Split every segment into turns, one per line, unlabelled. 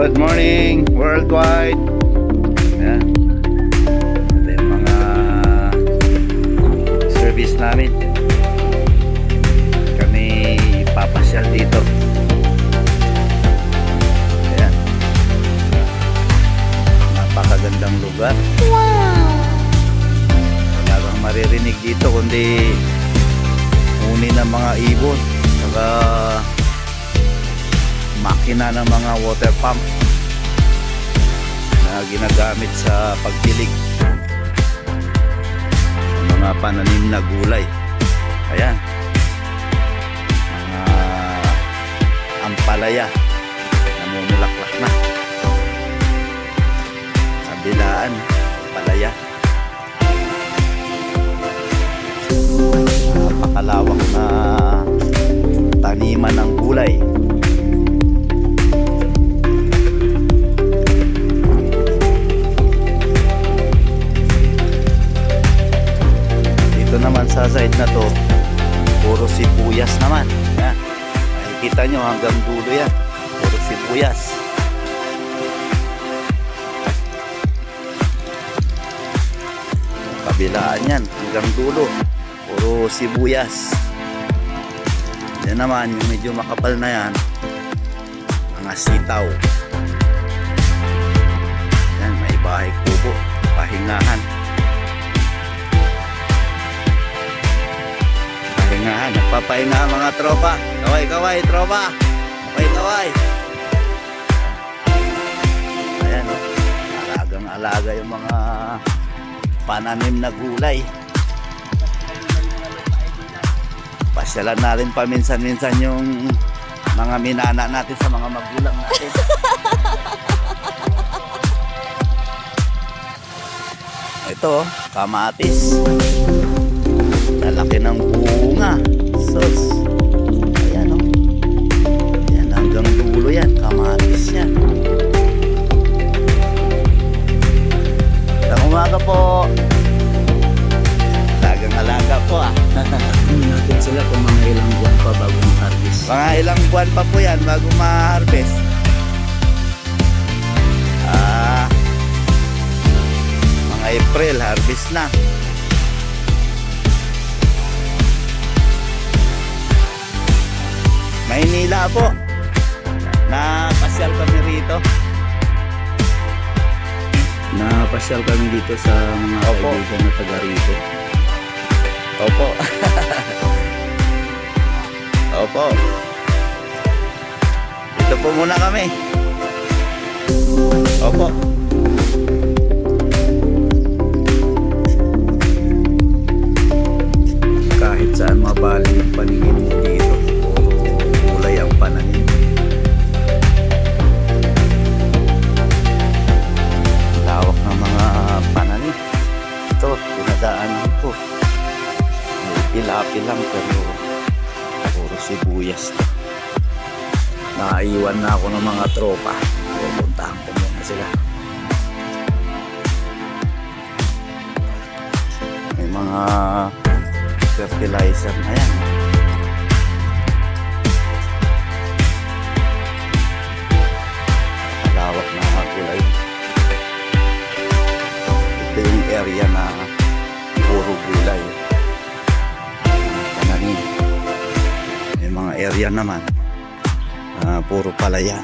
Good morning worldwide. Ayan. Ito yung mga service namin. Kami papasyal dito. Ayan. Napakagandang lugar.
Wow!
Wala kang maririnig dito kundi huni ng mga ibon. Saka makina ng mga water pump na ginagamit sa pagdilig sa mga pananim na gulay. Ayan, mga ampalaya namumulaklak na, kabilaan ampalaya. Napakalawak na taniman ng gulay. Naman sa side na to puro sibuyas naman. Yan, makikita nyo hanggang dulo yan, puro sibuyas. Kabilaan yan hanggang dulo puro sibuyas. Yan naman yung medyo makapal na yan, mga sitaw. Yan, may bahay kubo, pahingahan. Nagpapahinga mga tropa. Kaway tropa. Kaway. Ayan, alaga yung mga pananim na gulay. Pasyalan natin paminsan-minsan yung mga minana natin sa mga magulang natin. Ito, kamatis. Lalaki ng bunga. Sus. Ayan o. Ayan, hanggang dulo yan. Kamatis yan. Magandang umaga po. Alagang-alaga po
natin sila kung mga ilang buwan pa bago ma-harvest.
Mga ilang buwan pa po yan bago ma-harvest. Mga April, harvest na. Maynila po. Napasyal kami rito.
Napasyal kami dito sa mga
Opo.
kaibigan na taga rito.
Opo. Opo. Dito po muna kami. Opo.
Kahit saan mabali yung paningin mo dito, kulay ang pananim.
Lawak ng mga pananim. Ito, pinadaanan ko. May pilapi lang pero puro sibuyas.
Naiwan na ako ng mga tropa. Pupuntahan ko muna sila.
May mga fertilizer na yan. Lawak na mga gulay. Ito yung area na puro gulay. Pananim. May mga area naman puro palayan.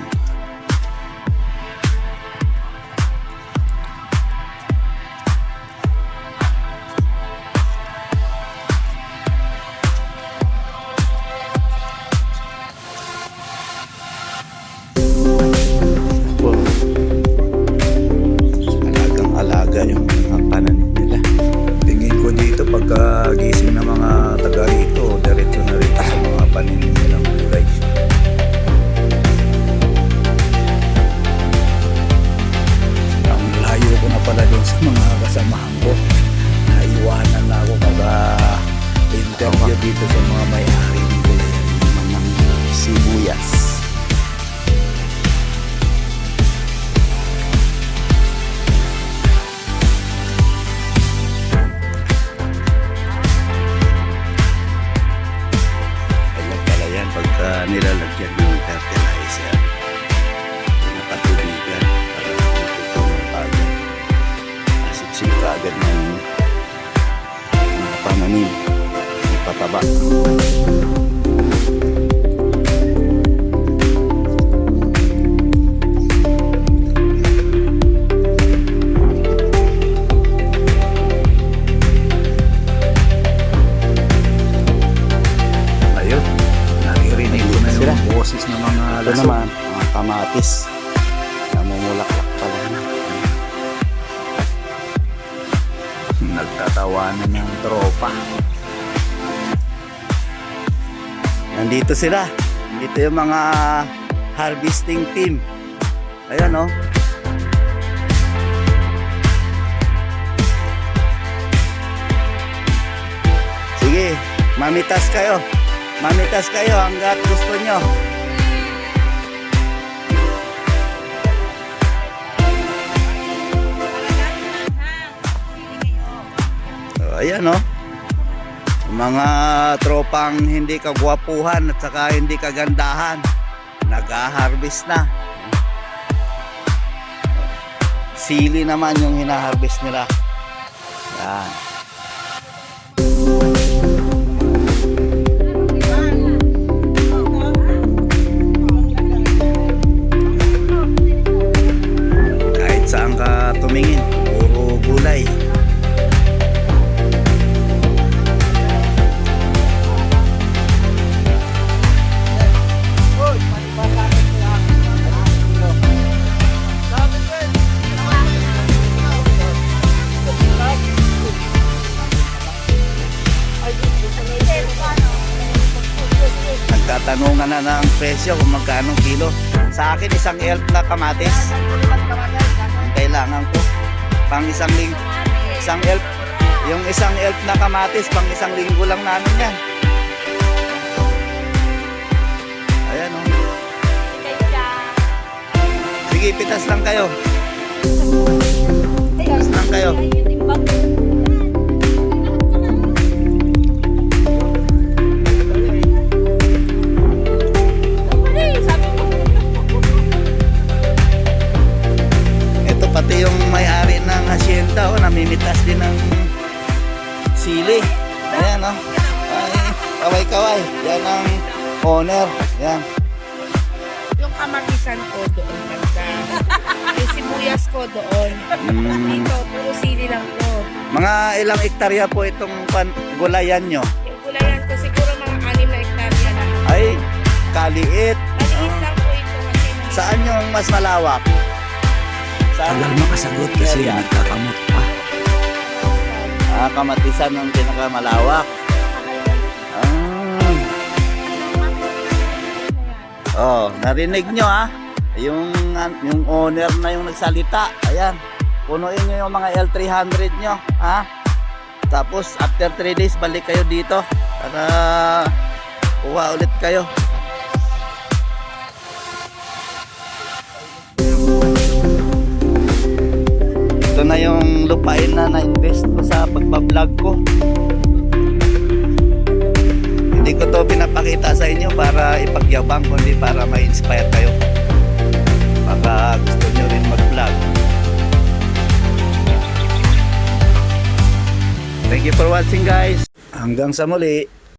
Alagang-alaga yung mga pananim nila.
Tingin ko dito pagka gising ng mga taga rito, diretso na rito sa mga pananim nilang gulay.
taba.
Ayun, naririnig ko na
Sila.
yung boses ng mga
Ito
lasong.
naman, mga kamatis. Namumulaklak pala na.
Nagtatawanan ng tropa.
Nandito sila. Nandito yung mga harvesting team. Ayan oh. Sige, mamitas kayo. Mamitas kayo hanggat gusto nyo. So, ayan oh. Mga tropang hindi kagwapuhan at saka hindi kagandahan, nag-harvest na. Sili naman yung hinaharvest nila. Yan. Kahit saan ka tumingin, puro gulay. Nagtatanungan na ng presyo kung magkano kilo. Sa akin isang elf na kamatis ang kailangan ko pang isang elf. Yung isang elf na kamatis pang isang linggo lang namin yan. Ayan oh. Sige, pitas lang kayo. Pitas lang kayo. Ito pati yung may-ari ng hacienda, oh, namimitas din ng sili. Ayan oh. Ay, kaway-kaway. Yan ang owner. Yan.
Yung kamatisan ko doon banda. Yung sibuyas ko doon. Dito, puro sili lang to.
Mga ilang hektarya po itong gulayan nyo?
Yung gulayan ko siguro mga 6 na hektarya lang.
Ay, kaliit.
Maliit lang po ito kasi
Saan yung mas malawak? Saan?
Tagal makasagot kasi
Area.
nagkakamot pa.
Kamatisan ang pinakamalawak. Oh, narinig nyo ah. Yung owner na yung nagsalita. Ayan. Punuin nyo yung mga L300 nyo. Ha? Tapos after 3 days balik kayo dito. Para kuha ulit kayo. Ito na yung lupain na na-invest ko sa pagbablog ko. Hindi ko to pinapakita sa inyo para ipagyabang, kundi para ma-inspire kayo. Baka gusto nyo rin mag-vlog. Thank you for watching guys. Hanggang sa muli.